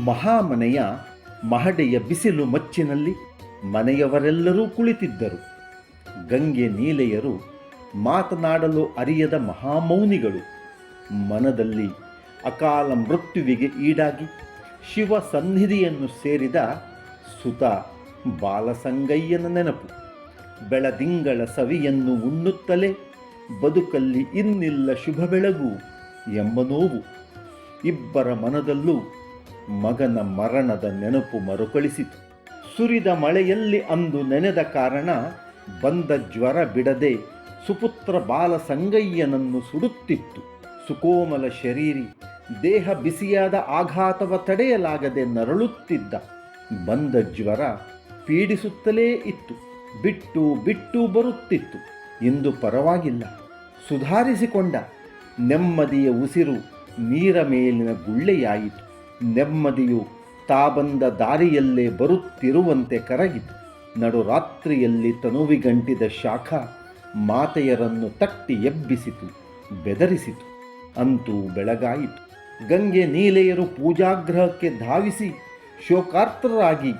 ಮಹಾಮನೆಯ ಮಹಡೆಯ ಬಿಸಿಲು ಮಚ್ಚಿನಲ್ಲಿ ಮನೆಯವರೆಲ್ಲರೂ ಕುಳಿತಿದ್ದರು. ಗಂಗೆ ನೀಲೆಯರು ಮಾತನಾಡಲು ಅರಿಯದ ಮಹಾಮೌನಿಗಳು. ಮನದಲ್ಲಿ ಅಕಾಲ ಮೃತ್ಯುವಿಗೆ ಈಡಾಗಿ ಶಿವ ಸನ್ನಿಧಿಯನ್ನು ಸೇರಿದ ಸುತ ಬಾಲಸಂಗಯ್ಯನ ನೆನಪು. ಬೆಳದಿಂಗಳ ಸವಿಯನ್ನು ಉಣ್ಣುತ್ತಲೇ ಬದುಕಲ್ಲಿ ಇನ್ನಿಲ್ಲ ಶುಭ ಬೆಳಗು ಎಂಬ ನೋವು. ಇಬ್ಬರ ಮನದಲ್ಲೂ ಮಗನ ಮರಣದ ನೆನಪು ಮರುಕಳಿಸಿತು. ಸುರಿದ ಮಳೆಯಲ್ಲಿ ಅಂದು ನೆನೆದ ಕಾರಣ ಬಂದ ಜ್ವರ ಬಿಡದೆ ಸುಪುತ್ರ ಬಾಲಸಂಗಯ್ಯನನ್ನು ಸುಡುತ್ತಿತ್ತು. ಸುಕೋಮಲ ಶರೀರಿ ದೇಹ ಬಿಸಿಯಾದ ಆಘಾತವ ತಡೆಯಲಾಗದೆ ನರಳುತ್ತಿದ್ದ. ಬಂದ ಜ್ವರ ಪೀಡಿಸುತ್ತಲೇ ಇತ್ತು. ಬಿಟ್ಟು ಬಿಟ್ಟು ಬರುತ್ತಿತ್ತು. ಇಂದು ಪರವಾಗಿಲ್ಲ, ಸುಧಾರಿಸಿಕೊಂಡ. ನೆಮ್ಮದಿಯ ಉಸಿರು ನೀರ ಮೇಲಿನ ಗುಳ್ಳೆಯಾಯಿತು. ನೆಮ್ಮದಿಯು ಬಂದ ದಾರಿಯಲ್ಲೇ ಬರುತ್ತಿರುವಂತೆ ಕರಗಿತು. ನಡುರಾತ್ರಿಯಲ್ಲಿ ತನುವಿಗಂಟಿದ ಶಾಖ ಮಾತೆಯರನ್ನು ತಟ್ಟಿ ಎಬ್ಬಿಸಿತು, ಬೆದರಿಸಿತು. ಅಂತೂ ಬೆಳಗಾಯಿತು. ಗಂಗೆ ನೀಲೆಯರು ಪೂಜಾಗ್ರಹಕ್ಕೆ ಧಾವಿಸಿ ಶೋಕಾರ್ತರಾಗಿ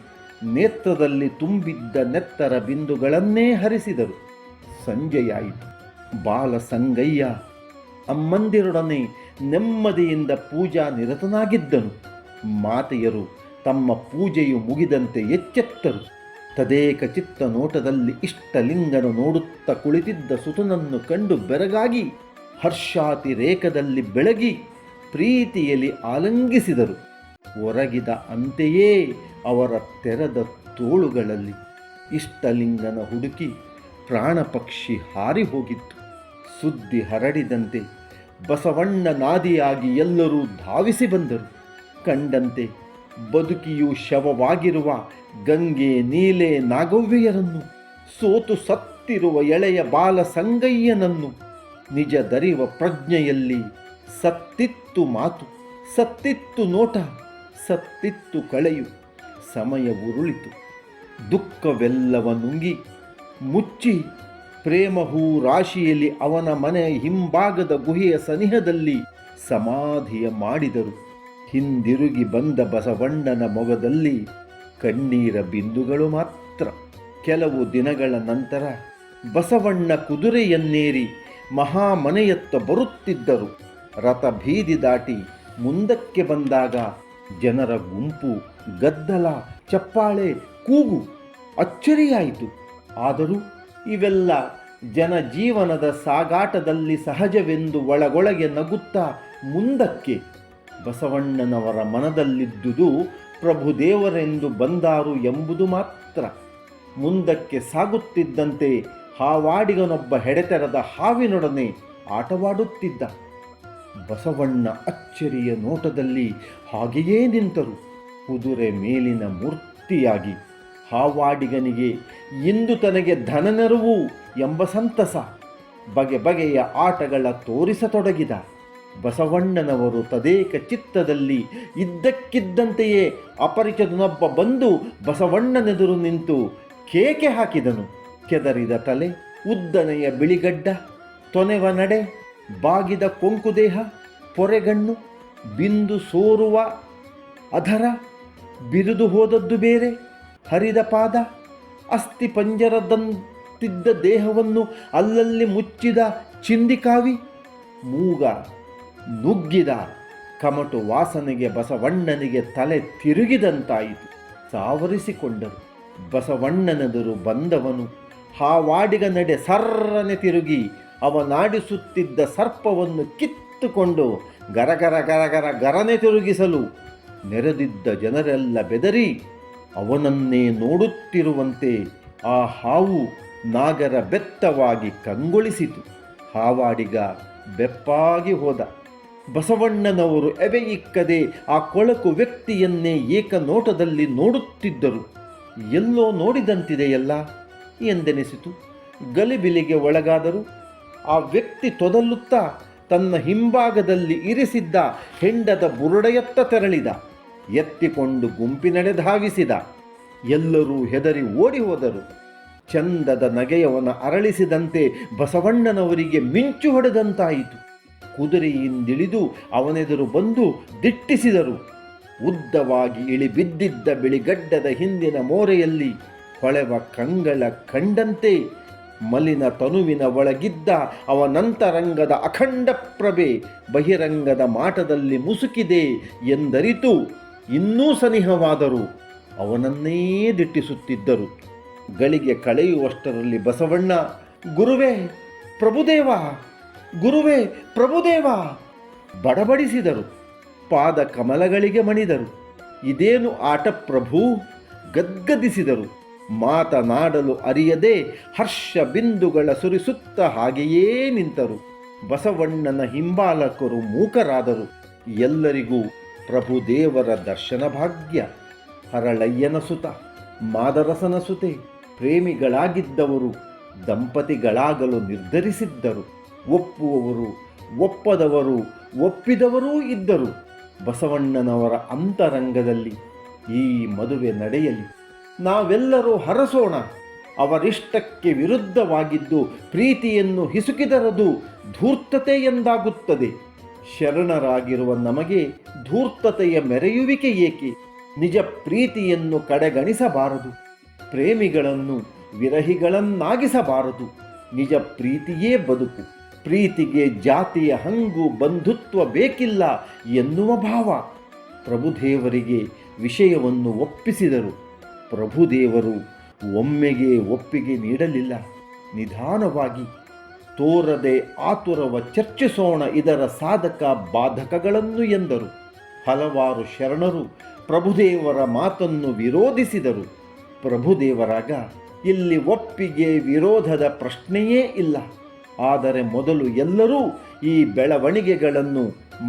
ನೇತ್ರದಲ್ಲಿ ತುಂಬಿದ್ದ ನೆತ್ತರ ಬಿಂದುಗಳನ್ನೇ ಹರಿಸಿದರು. ಸಂಜೆಯಾಯಿತು. ಬಾಲಸಂಗಯ್ಯ ಅಮ್ಮಂದಿರೊಡನೆ ನೆಮ್ಮದಿಯಿಂದ ಪೂಜಾ ನಿರತನಾಗಿದ್ದನು. ಮಾತೆಯರು ತಮ್ಮ ಪೂಜೆಯು ಮುಗಿದಂತೆ ಎಚ್ಚೆತ್ತರು. ತದೇಕ ಚಿತ್ತ ನೋಟದಲ್ಲಿ ಇಷ್ಟಲಿಂಗನು ನೋಡುತ್ತಾ ಕುಳಿತಿದ್ದ ಸುತನನ್ನು ಕಂಡು ಬೆರಗಾಗಿ ಹರ್ಷಾತಿರೇಕದಲ್ಲಿ ಬೆಳಗಿ ಪ್ರೀತಿಯಲ್ಲಿ ಆಲಂಗಿಸಿದರು. ಒರಗಿದ ಅಂತೆಯೇ ಅವರ ತೆರೆದ ತೋಳುಗಳಲ್ಲಿ ಇಷ್ಟಲಿಂಗನ ಹುಡುಕಿ ಪ್ರಾಣಪಕ್ಷಿ ಹಾರಿ ಹೋಗಿತ್ತು. ಸುದ್ದಿ ಹರಡಿದಂತೆ ಬಸವಣ್ಣನಾದಿಯಾಗಿ ಎಲ್ಲರೂ ಧಾವಿಸಿ ಬಂದರು. ಕಂಡಂತೆ ಬದುಕಿಯೂ ಶವವಾಗಿರುವ ಗಂಗೆ ನೀಲೆ ನಾಗವ್ಯೆಯರನ್ನು, ಸೋತು ಸತ್ತಿರುವ ಎಳೆಯ ಬಾಲಸಂಗಯ್ಯನನ್ನು ನಿಜ ದರಿವ ಪ್ರಜ್ಞೆಯಲ್ಲಿ ಸತ್ತಿತ್ತು ಮಾತು, ಸತ್ತಿತ್ತು ನೋಟ, ಸತ್ತಿತ್ತು ಕಳೆಯು. ಸಮಯ ಉರುಳಿತು. ದುಃಖವೆಲ್ಲವ ನುಂಗಿ ಮುಚ್ಚಿ ಪ್ರೇಮಹೂ ರಾಶಿಯಲ್ಲಿ ಅವನ ಮನೆಯ ಹಿಂಭಾಗದ ಗುಹೆಯ ಸನಿಹದಲ್ಲಿ ಸಮಾಧಿಯ ಮಾಡಿದರು. ಹಿಂದಿರುಗಿ ಬಂದ ಬಸವಣ್ಣನ ಮೊಗದಲ್ಲಿ ಕಣ್ಣೀರ ಬಿಂದುಗಳು ಮಾತ್ರ. ಕೆಲವು ದಿನಗಳ ನಂತರ ಬಸವಣ್ಣ ಕುದುರೆಯನ್ನೇರಿ ಮಹಾಮನೆಯತ್ತ ಬರುತ್ತಿದ್ದರು. ರಥ ಬೀದಿ ದಾಟಿ ಮುಂದಕ್ಕೆ ಬಂದಾಗ ಜನರ ಗುಂಪು, ಗದ್ದಲ, ಚಪ್ಪಾಳೆ, ಕೂಗು. ಅಚ್ಚರಿಯಾಯಿತು. ಆದರೂ ಇವೆಲ್ಲ ಜನಜೀವನದ ಸಾಗಾಟದಲ್ಲಿ ಸಹಜವೆಂದು ಒಳಗೊಳಗೆ ನಗುತ್ತಾ ಮುಂದಕ್ಕೆ. ಬಸವಣ್ಣನವರ ಮನದಲ್ಲಿದ್ದುದು ಪ್ರಭುದೇವರೆಂದು ಬಂದಾರು ಎಂಬುದು ಮಾತ್ರ. ಮುಂದಕ್ಕೆ ಸಾಗುತ್ತಿದ್ದಂತೆ ಹಾವಾಡಿಗನೊಬ್ಬ ಹೆಡೆತೆರದ ಹಾವಿನೊಡನೆ ಆಟವಾಡುತ್ತಿದ್ದ. ಬಸವಣ್ಣ ಅಚ್ಚರಿಯ ನೋಟದಲ್ಲಿ ಹಾಗೆಯೇ ನಿಂತರು. ಕುದುರೆ ಮೇಲಿನ ಮೂರ್ತಿಯಾಗಿ. ಹಾವಾಡಿಗನಿಗೆ ಇಂದು ತನಗೆ ಧನನೆರವು ಎಂಬ ಸಂತಸ. ಬಗೆ ಬಗೆಯ ಆಟಗಳ ತೋರಿಸತೊಡಗಿದ. ಬಸವಣ್ಣನವರು ತದೇಕ ಚಿತ್ತದಲ್ಲಿ ಇದ್ದಕ್ಕಿದ್ದಂತೆಯೇ ಅಪರಿಚಿತನೊಬ್ಬ ಬಂದು ಬಸವಣ್ಣನೆದುರು ನಿಂತು ಕೇಕೆ ಹಾಕಿದನು. ಕೆದರಿದ ತಲೆ, ಉದ್ದನೆಯ ಬಿಳಿಗಡ್ಡ, ತೊನೆವ ನಡೆ, ಬಾಗಿದ ಕೊಂಕುದೇಹ, ಪೊರೆಗಣ್ಣು, ಬಿಂದು ಸೋರುವ ಅಧರ, ಬಿರಿದು ಹೋದದ್ದು ಬೇರೆ, ಹರಿದ ಪಾದ, ಅಸ್ಥಿ ಪಂಜರದಂತಿದ್ದ ದೇಹವನ್ನು ಅಲ್ಲಲ್ಲಿ ಮುಚ್ಚಿದ ಚಿಂದಿಕಾವಿ, ಮೂಗ ನುಗ್ಗಿದ ಕಮಟು ವಾಸನೆಗೆ ಬಸವಣ್ಣನಿಗೆ ತಲೆ ತಿರುಗಿದಂತಾಯಿತು. ಸಾವರಿಸಿಕೊಂಡರು. ಬಸವಣ್ಣನೆದುರು ಬಂದವನು ಹಾವಾಡಿಗ ನಡೆ ಸರ್ರನೆ ತಿರುಗಿ ಅವನಾಡಿಸುತ್ತಿದ್ದ ಸರ್ಪವನ್ನು ಕಿತ್ತುಕೊಂಡು ಗರಗರ ಗರಗರ ಗರನೆ ತಿರುಗಿಸಲು ನೆರೆದಿದ್ದ ಜನರೆಲ್ಲ ಬೆದರಿ ಅವನನ್ನೇ ನೋಡುತ್ತಿರುವಂತೆ ಆ ಹಾವು ನಾಗರ ಬೆತ್ತವಾಗಿ ಕಂಗೊಳಿಸಿತು. ಹಾವಾಡಿಗ ಬೆಪ್ಪಾಗಿ ಹೋದ. ಬಸವಣ್ಣನವರು ಎವೆಯಿಕ್ಕದೆ ಆ ಕೊಳಕು ವ್ಯಕ್ತಿಯನ್ನೇ ಏಕನೋಟದಲ್ಲಿ ನೋಡುತ್ತಿದ್ದರು. ಎಲ್ಲೋ ನೋಡಿದಂತಿದೆಯಲ್ಲ ಎಂದೆನಿಸಿತು. ಗಲಿಬಿಲಿಗೆ ಒಳಗಾದರು. ಆ ವ್ಯಕ್ತಿ ತೊದಲುತ್ತಾ ತನ್ನ ಹಿಂಭಾಗದಲ್ಲಿ ಇರಿಸಿದ್ದ ಹೆಂಡದ ಬುರುಡೆಯತ್ತ ತೆರಳಿದ. ಎತ್ತಿಕೊಂಡು ಗುಂಪಿನಡೆ ಧಾವಿಸಿದ. ಎಲ್ಲರೂ ಹೆದರಿ ಓಡಿ ಹೋದರು. ಚಂದದ ನಗೆಯವನ ಅರಳಿಸಿದಂತೆ ಬಸವಣ್ಣನವರಿಗೆ ಮಿಂಚು ಹೊಡೆದಂತಾಯಿತು. ಕುದುರೆಯಿಂದಿಳಿದು ಅವನೆದುರು ಬಂದು ದಿಟ್ಟಿಸಿದರು. ಉದ್ದವಾಗಿ ಇಳಿಬಿದ್ದಿದ್ದ ಬಿಳಿಗಡ್ಡದ ಹಿಂದಿನ ಮೋರೆಯಲ್ಲಿ ಹೊಳೆವ ಕಂಗಳ ಕಂಡಂತೆ ಮಲಿನ ತನುವಿನ ಒಳಗಿದ್ದ ಅವನಂತರಂಗದ ಅಖಂಡ ಪ್ರಭೆ ಬಹಿರಂಗದ ಮಾಟದಲ್ಲಿ ಮುಸುಕಿದೆ ಎಂದರಿತು ಇನ್ನೂ ಸನಿಹವಾದರೂ ಅವನನ್ನೇ ದಿಟ್ಟಿಸುತ್ತಿದ್ದರು. ಗಳಿಗೆ ಕಳೆಯುವಷ್ಟರಲ್ಲಿ ಬಸವಣ್ಣ, ಗುರುವೇ ಪ್ರಭುದೇವ, ಗುರುವೇ ಪ್ರಭುದೇವ ಬಡಬಡಿಸಿದರು. ಪಾದ ಕಮಲಗಳಿಗೆ ಮಣಿದರು. ಇದೇನು ಆಟ ಪ್ರಭು, ಗದ್ಗದಿಸಿದರು. ಮಾತನಾಡಲು ಅರಿಯದೆ ಹರ್ಷ ಬಿಂದುಗಳ ಸುರಿಸುತ್ತ ಹಾಗೆಯೇ ನಿಂತರು. ಬಸವಣ್ಣನ ಹಿಂಬಾಲಕರು ಮೂಕರಾದರು. ಎಲ್ಲರಿಗೂ ಪ್ರಭುದೇವರ ದರ್ಶನ ಭಾಗ್ಯ. ಹರಳಯ್ಯನ ಸುತ, ಮಾದರಸನ ಸುತೆ ಪ್ರೇಮಿಗಳಾಗಿದ್ದವರು ದಂಪತಿಗಳಾಗಲು ನಿರ್ಧರಿಸಿದ್ದರು. ಒಪ್ಪುವವರು, ಒಪ್ಪದವರು, ಒಪ್ಪಿದವರೂ ಇದ್ದರು. ಬಸವಣ್ಣನವರ ಅಂತರಂಗದಲ್ಲಿ ಈ ಮದುವೆ ನಡೆಯಲಿ, ನಾವೆಲ್ಲರೂ ಹರಸೋಣ. ಅವರಿಷ್ಟಕ್ಕೆ ವಿರುದ್ಧವಾಗಿದ್ದು ಪ್ರೀತಿಯನ್ನು ಹಿಸುಕಿದರದು ಧೂರ್ತತೆ ಎಂದಾಗುತ್ತದೆ. ಶರಣರಾಗಿರುವ ನಮಗೆ ಧೂರ್ತತೆಯ ಮೆರೆಯುವಿಕೆ ಏಕೆ? ನಿಜ ಪ್ರೀತಿಯನ್ನು ಕಡೆಗಣಿಸಬಾರದು. ಪ್ರೇಮಿಗಳನ್ನು ವಿರಹಿಗಳನ್ನಾಗಿಸಬಾರದು. ನಿಜ ಪ್ರೀತಿಯೇ ಬದುಕು. ಪ್ರೀತಿಗೆ ಜಾತಿಯ ಹಂಗು ಬಂಧುತ್ವ ಬೇಕಿಲ್ಲ ಎನ್ನುವ ಭಾವ. ಪ್ರಭುದೇವರಿಗೆ ವಿಷಯವನ್ನು ಒಪ್ಪಿಸಿದರು. ಪ್ರಭುದೇವರು ಒಮ್ಮೆಗೆ ಒಪ್ಪಿಗೆ ನೀಡಲಿಲ್ಲ. ನಿಧಾನವಾಗಿ, ತೋರದೆ ಆತುರವ ಚರ್ಚಿಸೋಣ ಇದರ ಸಾಧಕ ಬಾಧಕಗಳನ್ನು ಎಂದರು. ಹಲವಾರು ಶರಣರು ಪ್ರಭುದೇವರ ಮಾತನ್ನು ವಿರೋಧಿಸಿದರು. ಪ್ರಭುದೇವರಾಗ ಇಲ್ಲಿ ಒಪ್ಪಿಗೆ ವಿರೋಧದ ಪ್ರಶ್ನೆಯೇ ಇಲ್ಲ. ಆದರೆ ಮೊದಲು ಎಲ್ಲರೂ ಈ ಬೆಳವಣಿಗೆಗಳನ್ನು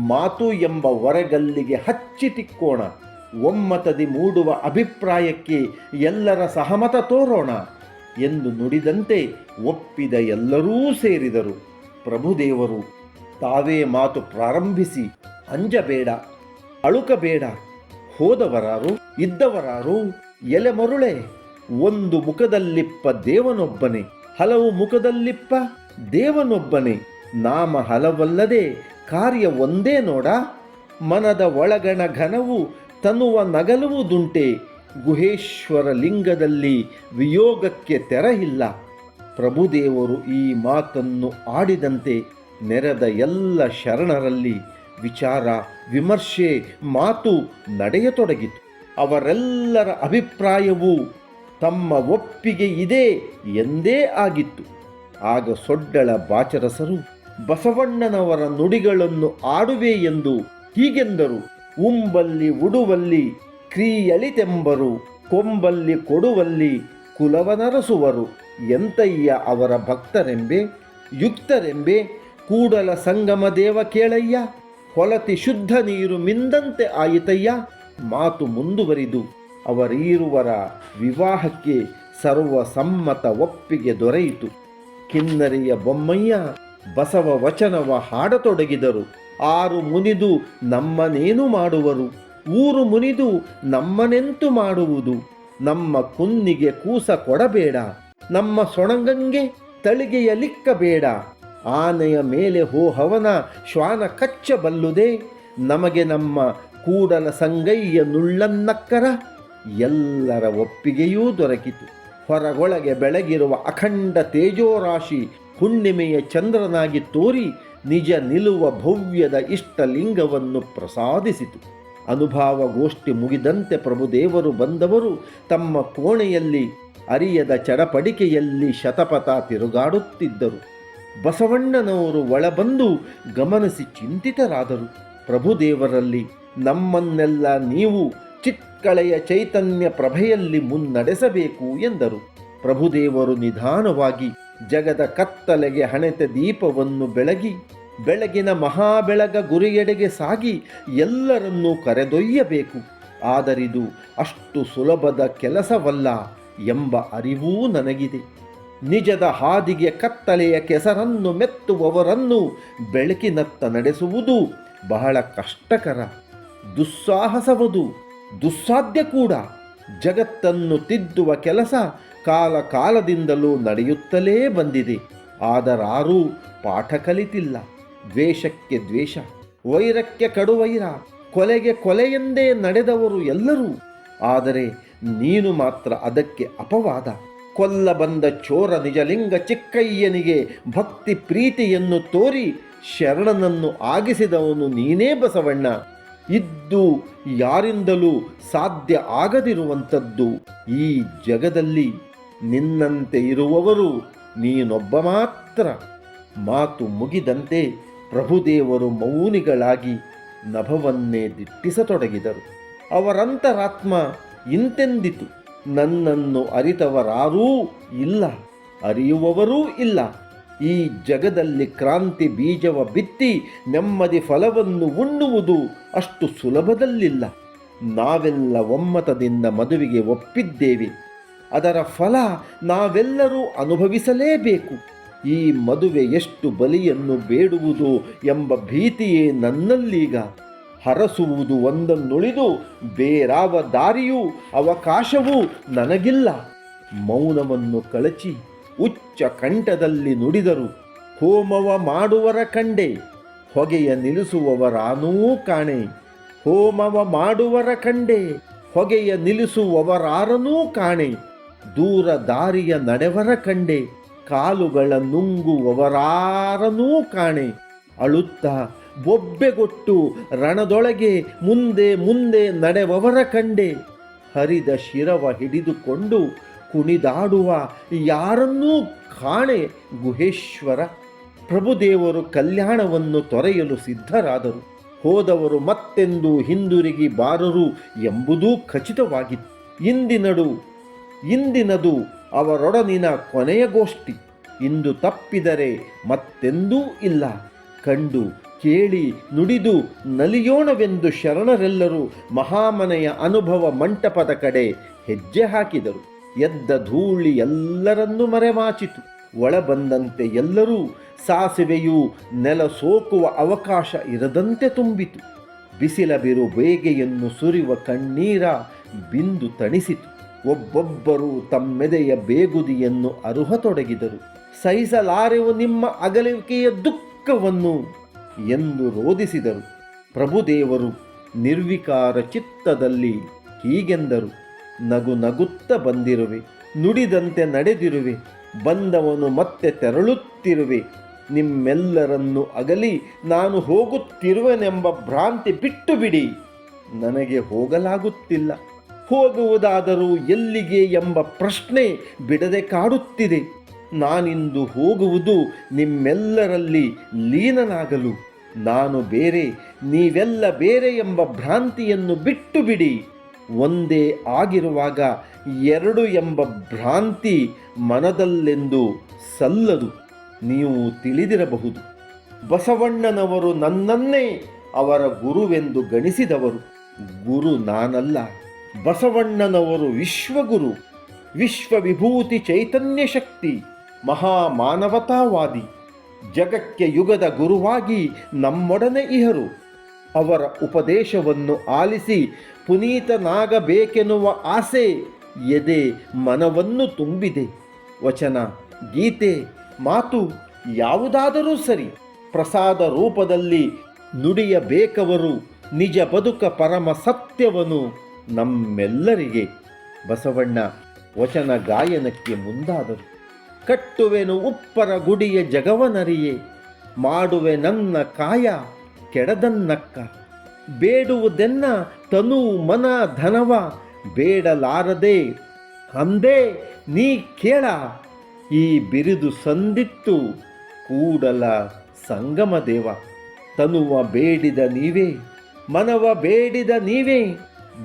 ಮಾತು ಎಂಬ ಹೊರಗಲ್ಲಿಗೆ ಹಚ್ಚಿಟಿಕ್ಕೋಣ. ಒಮ್ಮತದಿ ಮೂಡುವ ಅಭಿಪ್ರಾಯಕ್ಕೆ ಎಲ್ಲರ ಸಹಮತ ತೋರೋಣ ಎಂದು ನುಡಿದಂತೆ ಒಪ್ಪಿದ ಎಲ್ಲರೂ ಸೇರಿದರು. ಪ್ರಭುದೇವರು ತಾವೇ ಮಾತು ಪ್ರಾರಂಭಿಸಿ, ಅಂಜಬೇಡ, ಅಳುಕಬೇಡ, ಹೋದವರಾರು ಇದ್ದವರಾರು, ಎಲೆ ಮರುಳೆ, ಒಂದು ಮುಖದಲ್ಲಿಪ್ಪ ದೇವನೊಬ್ಬನೇ, ಹಲವು ಮುಖದಲ್ಲಿಪ್ಪ ದೇವನೊಬ್ಬನೇ, ನಾಮ ಹಲವಲ್ಲದೆ ಕಾರ್ಯ ಒಂದೇ ನೋಡ, ಮನದ ಒಳಗಣ ಘನವು ತನುವ ನಗಲುವುದುಂಟೆ, ಗುಹೇಶ್ವರ ಲಿಂಗದಲ್ಲಿ ವಿಯೋಗಕ್ಕೆ ತೆರಹಿಲ್ಲ. ಪ್ರಭುದೇವರು ಈ ಮಾತನ್ನು ಆಡಿದಂತೆ ನೆರೆದ ಎಲ್ಲ ಶರಣರಲ್ಲಿ ವಿಚಾರ, ವಿಮರ್ಶೆ, ಮಾತು ನಡೆಯತೊಡಗಿತು. ಅವರೆಲ್ಲರ ಅಭಿಪ್ರಾಯವೂ ತಮ್ಮ ಒಪ್ಪಿಗೆ ಇದೆ ಎಂದೇ ಆಗಿತ್ತು. ಆಗ ಸೊಡ್ಡಳ ಬಾಚರಸರು ಬಸವಣ್ಣನವರ ನುಡಿಗಳನ್ನು ಆಡುವೆ ಎಂದು ಹೀಗೆಂದರು: ಉಂಬಲ್ಲಿ ಉಡುವಲ್ಲಿ ಕ್ರಿಯಳಿತೆಂಬರು, ಕೊಂಬಲ್ಲಿ ಕೊಡುವಲ್ಲಿ ಕುಲವನರಸುವರು. ಎಂತಯ್ಯ ಅವರ ಭಕ್ತರೆಂಬೆ, ಯುಕ್ತರೆಂಬೆ, ಕೂಡಲ ಸಂಗಮ ದೇವ ಕೇಳಯ್ಯ, ಹೊಲತಿ ಶುದ್ಧ ನೀರು ಮಿಂದಂತೆ ಆಯಿತಯ್ಯ. ಮಾತು ಮುಂದುವರಿದು ಅವರೀರುವರ ವಿವಾಹಕ್ಕೆ ಸರ್ವಸಮ್ಮತ ಒಪ್ಪಿಗೆ ದೊರೆಯಿತು. ಕಿನ್ನರಿಯ ಬೊಮ್ಮಯ್ಯ ಬಸವ ವಚನವ ಹಾಡತೊಡಗಿದರು. ಆರು ಮುನಿದು ನಮ್ಮನೇನು ಮಾಡುವರು, ಊರು ಮುನಿದು ನಮ್ಮನೆಂತು ಮಾಡುವುದು. ನಮ್ಮ ಕುನ್ನಿಗೆ ಕೂಸ ಕೊಡಬೇಡ, ನಮ್ಮ ಸೊಣಗಂಗೆ ತಳಿಗೆಯ ಲಿಕ್ಕಬೇಡ. ಆನೆಯ ಮೇಲೆ ಹೋಹವನ ಶ್ವಾನ ಕಚ್ಚಬಲ್ಲುದೇ, ನಮಗೆ ನಮ್ಮ ಕೂಡಲ ಸಂಗಯ್ಯ ನುಳ್ಳನ್ನಕ್ಕರ. ಎಲ್ಲರ ಒಪ್ಪಿಗೆಯೂ ದೊರಕಿತು. ಹೊರಗೊಳಗೆ ಬೆಳಗಿರುವ ಅಖಂಡ ತೇಜೋರಾಶಿ ಹುಣ್ಣಿಮೆಯ ಚಂದ್ರನಾಗಿ ತೋರಿ ನಿಜ ನಿಲುವ ಭವ್ಯದ ಇಷ್ಟಲಿಂಗವನ್ನು ಪ್ರಸಾದಿಸಿತು. ಅನುಭಾವಗೋಷ್ಠಿ ಮುಗಿದಂತೆ ಪ್ರಭುದೇವರು ಬಂದವರು ತಮ್ಮ ಕೋಣೆಯಲ್ಲಿ ಅರಿಯದ ಚಡಪಡಿಕೆಯಲ್ಲಿ ಶತಪಥ ತಿರುಗಾಡುತ್ತಿದ್ದರು. ಬಸವಣ್ಣನವರು ಒಳಬಂದು ಗಮನಿಸಿ ಚಿಂತಿತರಾದರು. ಪ್ರಭುದೇವರಲ್ಲಿ ನಮ್ಮನ್ನೆಲ್ಲ ನೀವು ಚಿತ್ಕಳೆಯ ಚೈತನ್ಯ ಪ್ರಭೆಯಲ್ಲಿ ಮುನ್ನಡೆಸಬೇಕು ಎಂದರು. ಪ್ರಭುದೇವರು ನಿಧಾನವಾಗಿ ಜಗದ ಕತ್ತಲೆಗೆ ಹಣೆತ ದೀಪವನ್ನು ಬೆಳಗಿ ಬೆಳಗಿನ ಮಹಾಬೆಳಗ ಗುರಿಯೆಡೆಗೆ ಸಾಗಿ ಎಲ್ಲರನ್ನೂ ಕರೆದೊಯ್ಯಬೇಕು. ಆದರಿದು ಅಷ್ಟು ಸುಲಭದ ಕೆಲಸವಲ್ಲ ಎಂಬ ಅರಿವೂ ನನಗಿದೆ. ನಿಜದ ಹಾದಿಗೆ ಕತ್ತಲೆಯ ಕೆಸರನ್ನು ಮೆತ್ತುವವರನ್ನು ಬೆಳಕಿನತ್ತ ನಡೆಸುವುದು ಬಹಳ ಕಷ್ಟಕರ, ದುಸ್ಸಾಹಸವದು, ದುಸ್ಸಾಧ್ಯ ಕೂಡ. ಜಗತ್ತನ್ನು ತಿದ್ದುವ ಕೆಲಸ ಕಾಲ ಕಾಲದಿಂದಲೂ ನಡೆಯುತ್ತಲೇ ಬಂದಿದೆ. ಆದರಾರೂ ಪಾಠ ಕಲಿತಿಲ್ಲ. ದ್ವೇಷಕ್ಕೆ ದ್ವೇಷ, ವೈರಕ್ಕೆ ಕಡುವೈರ, ಕೊಲೆಗೆ ಕೊಲೆಯೆಂದೇ ನಡೆದವರು ಎಲ್ಲರೂ. ಆದರೆ ನೀನು ಮಾತ್ರ ಅದಕ್ಕೆ ಅಪವಾದ. ಕೊಲ್ಲ ಬಂದ ಚೋರ ನಿಜಲಿಂಗ ಚಿಕ್ಕಯ್ಯನಿಗೆ ಭಕ್ತಿ ಪ್ರೀತಿಯನ್ನು ತೋರಿ ಶರಣನನ್ನು ಆಗಿಸಿದವನು ನೀನೇ ಬಸವಣ್ಣ. ಇದ್ದು ಯಾರಿಂದಲೂ ಸಾಧ್ಯ ಆಗದಿರುವಂಥದ್ದು ಈ ಜಗದಲ್ಲಿ ನಿನ್ನಂತೆ ಇರುವವರು ನೀನೊಬ್ಬ ಮಾತ್ರ. ಮಾತು ಮುಗಿದಂತೆ ಪ್ರಭುದೇವರು ಮೌನಿಗಳಾಗಿ ನಭವನ್ನೇ ದಿಟ್ಟಿಸತೊಡಗಿದರು. ಅವರಂತರಾತ್ಮ ಇಂತೆಂದಿತು, ನನ್ನನ್ನು ಅರಿತವರಾರೂ ಇಲ್ಲ, ಅರಿಯುವವರೂ ಇಲ್ಲ. ಈ ಜಗದಲ್ಲಿ ಕ್ರಾಂತಿ ಬೀಜವ ಬಿತ್ತಿ ನೆಮ್ಮದಿ ಫಲವನ್ನು ಉಣ್ಣುವುದು ಅಷ್ಟು ಸುಲಭದಲ್ಲಿಲ್ಲ. ನಾವೆಲ್ಲ ಒಮ್ಮತದಿಂದ ಮದುವೆಗೆ ಒಪ್ಪಿದ್ದೇವೆ. ಅದರ ಫಲ ನಾವೆಲ್ಲರೂ ಅನುಭವಿಸಲೇಬೇಕು. ಈ ಮದುವೆ ಎಷ್ಟು ಬಲಿಯನ್ನು ಬೇಡುವುದು ಎಂಬ ಭೀತಿಯೇ ನನ್ನಲ್ಲೀಗ. ಹರಸುವುದು ಒಂದನ್ನುಳಿದು ಬೇರಾವ ದಾರಿಯೂ ಅವಕಾಶವೂ ನನಗಿಲ್ಲ. ಮೌನವನ್ನು ಕಳಚಿ ಉಚ್ಚ ಕಂಠದಲ್ಲಿ ನುಡಿದರು, ಹೋಮವ ಮಾಡುವರ ಕಂಡೆ, ಹೊಗೆಯ ನಿಲ್ಲಿಸುವವರಾನೂ ಕಾಣೆ. ಹೋಮವ ಮಾಡುವರ ಕಂಡೆ, ಹೊಗೆಯ ನಿಲ್ಲಿಸುವವರಾರನೂ ಕಾಣೆ. ದೂರ ದಾರಿಯ ನಡೆವರ ಕಂಡೆ, ಕಾಲುಗಳ ನುಂಗುವವರಾರನೂ ಕಾಣೆ. ಅಳುತ್ತಾ ಬೊಬ್ಬೆಗೊಟ್ಟು ರಣದೊಳಗೆ ಮುಂದೆ ಮುಂದೆ ನಡೆವವರ ಕಂಡೆ. ಹರಿದ ಶಿರವ ಹಿಡಿದುಕೊಂಡು ಕುಣಿದಾಡುವ ಯಾರನ್ನೂ ಕಾಣೆ ಗುಹೇಶ್ವರ. ಪ್ರಭುದೇವರು ಕಲ್ಯಾಣವನ್ನು ತೊರೆಯಲು ಸಿದ್ಧರಾದರು. ಹೋದವರು ಮತ್ತೆಂದು ಹಿಂದಿರುಗಿ ಬಾರರು ಎಂಬುದೂ ಖಚಿತವಾಗಿತ್ತು. ಇಂದಿನದು ಅವರೊಡನಿನ ಕೊನೆಯ ಗೋಷ್ಠಿ. ಇಂದು ತಪ್ಪಿದರೆ ಮತ್ತೆಂದೂ ಇಲ್ಲ. ಕಂಡು ಕೇಳಿ ನುಡಿದು ನಲಿಯೋಣವೆಂದು ಶರಣರೆಲ್ಲರೂ ಮಹಾಮನೆಯ ಅನುಭವ ಮಂಟಪದ ಕಡೆ ಹೆಜ್ಜೆ ಹಾಕಿದರು. ಎದ್ದ ಧೂಳಿ ಎಲ್ಲರನ್ನೂ ಮರೆಮಾಚಿತು. ಒಳಬಂದಂತೆ ಎಲ್ಲರೂ ಸಾಸಿವೆಯೂ ನೆಲ ಸೋಕುವ ಅವಕಾಶ ಇರದಂತೆ ತುಂಬಿತು. ಬಿಸಿಲ ಬಿರು ಬೇಗೆಯನ್ನು ಸುರಿಯುವ ಕಣ್ಣೀರ ಬಿಂದು ತಣಿಸಿತು. ಒಬ್ಬೊಬ್ಬರೂ ತಮ್ಮೆದೆಯ ಬೇಗುದಿಯನ್ನು ಅರುಹತೊಡಗಿದರು. ಸಹಿಸಲಾರೆವು ನಿಮ್ಮ ಅಗಲಿಕೆಯ ದುಃಖವನ್ನು ಎಂದು ರೋಧಿಸಿದರು. ಪ್ರಭುದೇವರು ನಿರ್ವಿಕಾರ ಚಿತ್ತದಲ್ಲಿ ಹೀಗೆಂದರು, ನಗು ನಗುತ್ತ ಬಂದಿರುವೆ, ನುಡಿದಂತೆ ನಡೆದಿರುವೆ, ಬಂದವನು ಮತ್ತೆ ತೆರಳುತ್ತಿರುವೆ. ನಿಮ್ಮೆಲ್ಲರನ್ನು ಅಗಲಿ ನಾನು ಹೋಗುತ್ತಿರುವೆನೆಂಬ ಭ್ರಾಂತಿ ಬಿಟ್ಟು ಬಿಡಿ. ನನಗೆ ಹೋಗಲಾಗುತ್ತಿಲ್ಲ. ಹೋಗುವುದಾದರೂ ಎಲ್ಲಿಗೆ ಎಂಬ ಪ್ರಶ್ನೆ ಬಿಡದೆ ಕಾಡುತ್ತಿದೆ. ನಾನಿಂದು ಹೋಗುವುದು ನಿಮ್ಮೆಲ್ಲರಲ್ಲಿ ಲೀನನಾಗಲು. ನಾನು ಬೇರೆ, ನೀವೆಲ್ಲ ಬೇರೆ ಎಂಬ ಭ್ರಾಂತಿಯನ್ನು ಬಿಟ್ಟು ಬಿಡಿ. ಒಂದೇ ಆಗಿರುವಾಗ ಎರಡು ಎಂಬ ಭ್ರಾಂತಿ ಮನದಲ್ಲೆಂದು ಸಲ್ಲದು. ನೀವು ತಿಳಿದಿರಬಹುದು, ಬಸವಣ್ಣನವರು ನನ್ನನ್ನೇ ಅವರ ಗುರುವೆಂದು ಗಣಿಸಿದವರು. ಗುರು ನಾನಲ್ಲ, ಬಸವಣ್ಣನವರು ವಿಶ್ವಗುರು, ವಿಶ್ವವಿಭೂತಿ ಚೈತನ್ಯ ಶಕ್ತಿ, ಮಹಾಮಾನವತಾವಾದಿ. ಜಗಕ್ಕೆ ಯುಗದ ಗುರುವಾಗಿ ನಮ್ಮೊಡನೆ ಇಹರು. ಅವರ ಉಪದೇಶವನ್ನು ಆಲಿಸಿ ಪುನೀತನಾಗಬೇಕೆನ್ನುವ ಆಸೆ ಎದೆ ಮನವನ್ನು ತುಂಬಿದೆ. ವಚನ, ಗೀತೆ, ಮಾತು ಯಾವುದಾದರೂ ಸರಿ, ಪ್ರಸಾದ ರೂಪದಲ್ಲಿ ನುಡಿಯಬೇಕವರು ನಿಜ ಬದುಕ ಪರಮ ಸತ್ಯವನ್ನು ನಮ್ಮೆಲ್ಲರಿಗೆ. ಬಸವಣ್ಣ ವಚನ ಗಾಯನಕ್ಕೆ ಮುಂದಾದರು. ಕಟ್ಟುವೆನು ಉಪ್ಪರ ಗುಡಿಯ ಜಗವನರಿಯೇ, ಮಾಡುವೆ ನನ್ನ ಕಾಯ ಕೆಡದನ್ನಕ್ಕ. ಬೇಡುವುದೆನ್ನ ತನು ಮನ ಧನವ, ಬೇಡಲಾರದೆ ಅಂದೇ ನೀ ಕೇಳ. ಈ ಬಿರಿದು ಸಂದಿತ್ತು ಕೂಡಲ ಸಂಗಮ ದೇವ. ತನುವ ಬೇಡಿದ ನೀವೇ, ಮನವ ಬೇಡಿದ ನೀವೇ,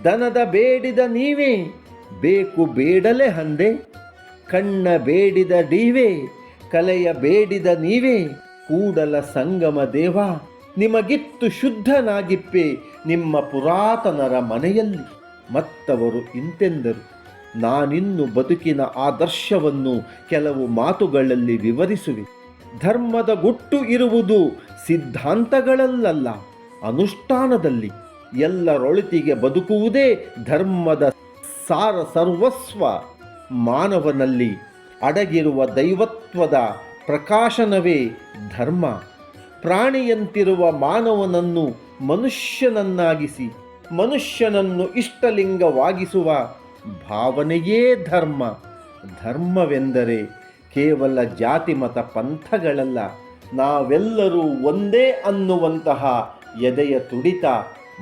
ದನದ ಬೇಡಿದ ನೀವೇ, ಬೇಕು ಬೇಡಲೆ ಹಂದೆ. ಕಣ್ಣ ಬೇಡಿದ ನೀವೇ, ಕಲೆಯ ಬೇಡಿದ ನೀವೇ, ಕೂಡಲ ಸಂಗಮ ದೇವ. ನಿಮಗಿತ್ತು ಶುದ್ಧನಾಗಿಪ್ಪೆ ನಿಮ್ಮ ಪುರಾತನರ ಮನೆಯಲ್ಲಿ. ಮತ್ತವರು ಇಂತೆಂದರು, ನಾನಿನ್ನು ಬದುಕಿನ ಆದರ್ಶವನ್ನು ಕೆಲವು ಮಾತುಗಳಲ್ಲಿ ವಿವರಿಸುವೆ. ಧರ್ಮದ ಗುಟ್ಟು ಇರುವುದು ಸಿದ್ಧಾಂತಗಳಲ್ಲ, ಅನುಷ್ಠಾನದಲ್ಲಿ. ಎಲ್ಲರೊಳಿತಿಗೆ ಬದುಕುವುದೇ ಧರ್ಮದ ಸಾರ ಸರ್ವಸ್ವ. ಮಾನವನಲ್ಲಿ ಅಡಗಿರುವ ದೈವತ್ವದ ಪ್ರಕಾಶನವೇ ಧರ್ಮ. ಪ್ರಾಣಿಯಂತಿರುವ ಮಾನವನನ್ನು ಮನುಷ್ಯನನ್ನಾಗಿಸಿ ಮನುಷ್ಯನನ್ನು ಇಷ್ಟಲಿಂಗವಾಗಿಸುವ ಭಾವನೆಯೇ ಧರ್ಮ. ಧರ್ಮವೆಂದರೆ ಕೇವಲ ಜಾತಿ ಮತ ಪಂಥಗಳಲ್ಲ, ನಾವೆಲ್ಲರೂ ಒಂದೇ ಅನ್ನುವಂತಹ ಎದೆಯ ತುಡಿತ,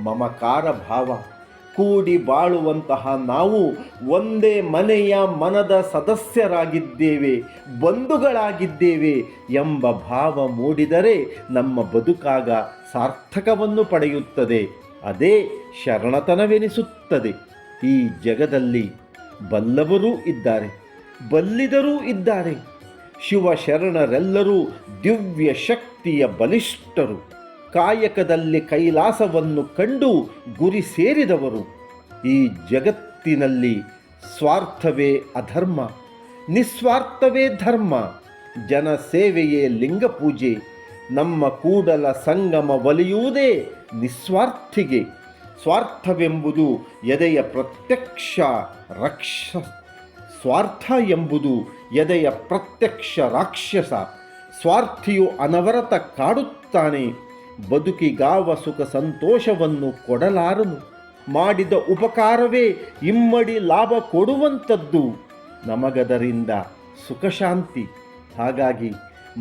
ಮಮಕಾರ ಭಾವ. ಕೂಡಿ ಬಾಳುವಂತಹ ನಾವು ಒಂದೇ ಮನೆಯ ಮನದ ಸದಸ್ಯರಾಗಿದ್ದೇವೆ, ಬಂಧುಗಳಾಗಿದ್ದೇವೆ ಎಂಬ ಭಾವ ಮೂಡಿದರೆ ನಮ್ಮ ಬದುಕಾಗ ಸಾರ್ಥಕವನ್ನು ಪಡೆಯುತ್ತದೆ. ಅದೇ ಶರಣತನವೆನಿಸುತ್ತದೆ. ಈ ಜಗದಲ್ಲಿ ಬಲ್ಲವರೂ ಇದ್ದಾರೆ, ಬಲ್ಲಿದರೂ ಇದ್ದಾರೆ. ಶಿವಶರಣರೆಲ್ಲರೂ ದಿವ್ಯ ಶಕ್ತಿಯ ಬಲಿಷ್ಠರು. ಕಾಯಕದಲ್ಲಿ ಕೈಲಾಸವನ್ನು ಕಂಡು ಗುರಿ ಸೇರಿದವರು. ಈ ಜಗತ್ತಿನಲ್ಲಿ ಸ್ವಾರ್ಥವೇ ಅಧರ್ಮ, ನಿಸ್ವಾರ್ಥವೇ ಧರ್ಮ. ಜನಸೇವೆಯೇ ಲಿಂಗಪೂಜೆ. ನಮ್ಮ ಕೂಡಲ ಸಂಗಮ ಒಲಿಯುವುದೇ ನಿಸ್ವಾರ್ಥಿಗೆ. ಸ್ವಾರ್ಥವೆಂಬುದು ಎದೆಯ ಪ್ರತ್ಯಕ್ಷ ಸ್ವಾರ್ಥ ಎಂಬುದು ಎದೆಯ ಪ್ರತ್ಯಕ್ಷ ರಾಕ್ಷಸ. ಸ್ವಾರ್ಥಿಯು ಅನವರತ ಕಾಡುತ್ತಾನೆ. ಬದುಕಿಗಾವ ಸುಖ ಸಂತೋಷವನ್ನು ಕೊಡಲಾರನು. ಮಾಡಿದ ಉಪಕಾರವೇ ಇಮ್ಮಡಿ ಲಾಭ ಕೊಡುವಂಥದ್ದು. ನಮಗದರಿಂದ ಸುಖ ಶಾಂತಿ. ಹಾಗಾಗಿ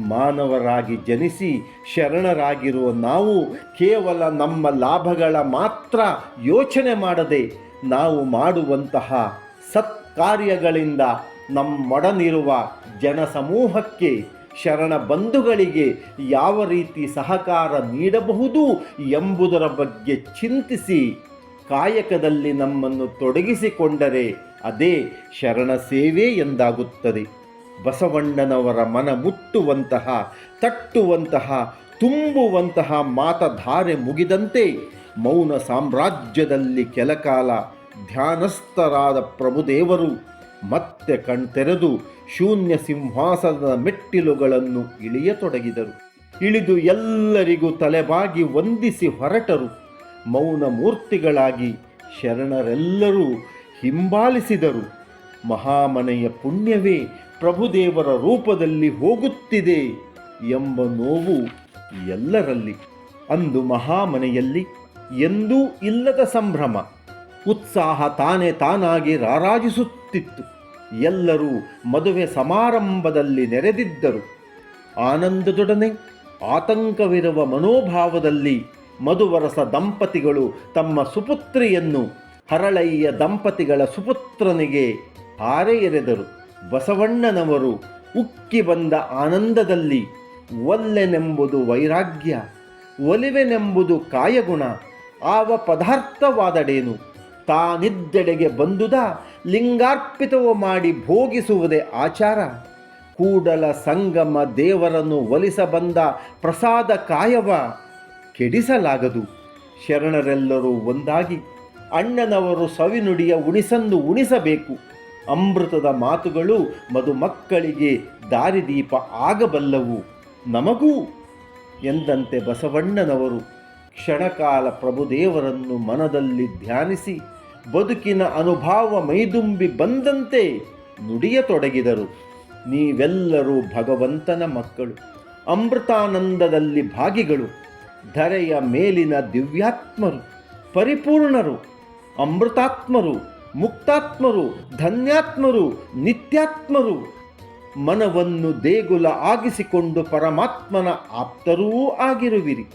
ಮಾನವರಾಗಿ ಜನಿಸಿ ಶರಣರಾಗಿರುವ ನಾವು ಕೇವಲ ನಮ್ಮ ಲಾಭಗಳ ಮಾತ್ರ ಯೋಚನೆ ಮಾಡದೆ, ನಾವು ಮಾಡುವಂತಹ ಸತ್ಕಾರ್ಯಗಳಿಂದ ನಮ್ಮೊಡನಿರುವ ಜನಸಮೂಹಕ್ಕೆ, ಶರಣ ಬಂಧುಗಳಿಗೆ ಯಾವ ರೀತಿ ಸಹಕಾರ ನೀಡಬಹುದು ಎಂಬುದರ ಬಗ್ಗೆ ಚಿಂತಿಸಿ ಕಾಯಕದಲ್ಲಿ ನಮ್ಮನ್ನು ತೊಡಗಿಸಿಕೊಂಡರೆ ಅದೇ ಶರಣ ಸೇವೆ ಎಂದಾಗುತ್ತದೆ. ಬಸವಣ್ಣನವರ ಮನ ಮುಟ್ಟುವಂತಹ, ತಟ್ಟುವಂತಹ, ತುಂಬುವಂತಹ ಮಾತಧಾರೆ ಮುಗಿದಂತೆ ಮೌನ ಸಾಮ್ರಾಜ್ಯದಲ್ಲಿ ಕೆಲಕಾಲ ಧ್ಯಾನಸ್ಥರಾದ ಪ್ರಭುದೇವರು ಮತ್ತೆ ಕಣ್ತೆರೆದು ಶೂನ್ಯ ಸಿಂಹಾಸನದ ಮೆಟ್ಟಿಲುಗಳನ್ನು ಇಳಿಯತೊಡಗಿದರು. ಇಳಿದು ಎಲ್ಲರಿಗೂ ತಲೆಬಾಗಿ ವಂದಿಸಿ ಹೊರಟರು. ಮೌನ ಮೂರ್ತಿಗಳಾಗಿ ಶರಣರೆಲ್ಲರೂ ಹಿಂಬಾಲಿಸಿದರು. ಮಹಾಮನೆಯ ಪುಣ್ಯವೇ ಪ್ರಭುದೇವರ ರೂಪದಲ್ಲಿ ಹೋಗುತ್ತಿದೆ ಎಂಬ ನೋವು ಎಲ್ಲರಲ್ಲಿ. ಅಂದು ಮಹಾಮನೆಯಲ್ಲಿ ಎಂದೂ ಇಲ್ಲದ ಸಂಭ್ರಮ, ಉತ್ಸಾಹ ತಾನೇ ತಾನಾಗಿ ರಾರಾಜಿಸುತ್ತಿತ್ತು. ಎಲ್ಲರೂ ಮದುವೆ ಸಮಾರಂಭದಲ್ಲಿ ನೆರೆದಿದ್ದರು. ಆನಂದದೊಡನೆ ಆತಂಕವಿರುವ ಮನೋಭಾವದಲ್ಲಿ ಮಧುವರಸ ದಂಪತಿಗಳು ತಮ್ಮ ಸುಪುತ್ರಿಯನ್ನು ಹರಳಯ್ಯ ದಂಪತಿಗಳ ಸುಪುತ್ರನಿಗೆ ಹಾರೆ ಎರೆದರು. ಬಸವಣ್ಣನವರು ಉಕ್ಕಿ ಬಂದ ಆನಂದದಲ್ಲಿ ಒಲ್ಲೆನೆಂಬುದು ವೈರಾಗ್ಯ, ಒಲಿವೆನೆಂಬುದು ಕಾಯಗುಣ, ಆವ ಪದಾರ್ಥವಾದಡೇನು, ತಾನಿದ್ದೆಡೆಗೆ ಬಂದುದ ಲಿಂಗಾರ್ಪಿತವ ಮಾಡಿ ಭೋಗಿಸುವುದೇ ಆಚಾರ. ಕೂಡಲ ಸಂಗಮ ದೇವರನ್ನು ಒಲಿಸಬಂದ ಪ್ರಸಾದ ಕಾಯವ ಕೆಡಿಸಲಾಗದು. ಶರಣರೆಲ್ಲರೂ ಒಂದಾಗಿ ಅಣ್ಣನವರು ಸವಿನುಡಿಯ ಉಣಿಸನ್ನು ಉಣಿಸಬೇಕು. ಅಮೃತದ ಮಾತುಗಳು ಮಧುಮಕ್ಕಳಿಗೆ ದಾರಿದೀಪ ಆಗಬಲ್ಲವು, ನಮಗೂ ಎಂದಂತೆ ಬಸವಣ್ಣನವರು ಕ್ಷಣಕಾಲ ಪ್ರಭುದೇವರನ್ನು ಮನದಲ್ಲಿ ಧ್ಯಾನಿಸಿ ಬದುಕಿನ ಅನುಭವ ಮೈದುಂಬಿ ಬಂದಂತೆ ನುಡಿಯತೊಡಗಿದರು. ನೀವೆಲ್ಲರೂ ಭಗವಂತನ ಮಕ್ಕಳು, ಅಮೃತಾನಂದದಲ್ಲಿ ಭಾಗಿಗಳು, ಧರೆಯ ಮೇಲಿನ ದಿವ್ಯಾತ್ಮರು, ಪರಿಪೂರ್ಣರು, ಅಮೃತಾತ್ಮರು, ಮುಕ್ತಾತ್ಮರು, ಧನ್ಯಾತ್ಮರು, ನಿತ್ಯಾತ್ಮರು. ಮನವನ್ನು ದೇಗುಲ ಆಗಿಸಿಕೊಂಡು ಪರಮಾತ್ಮನ ಆಪ್ತರೂ ಆಗಿರುವಿರಿ.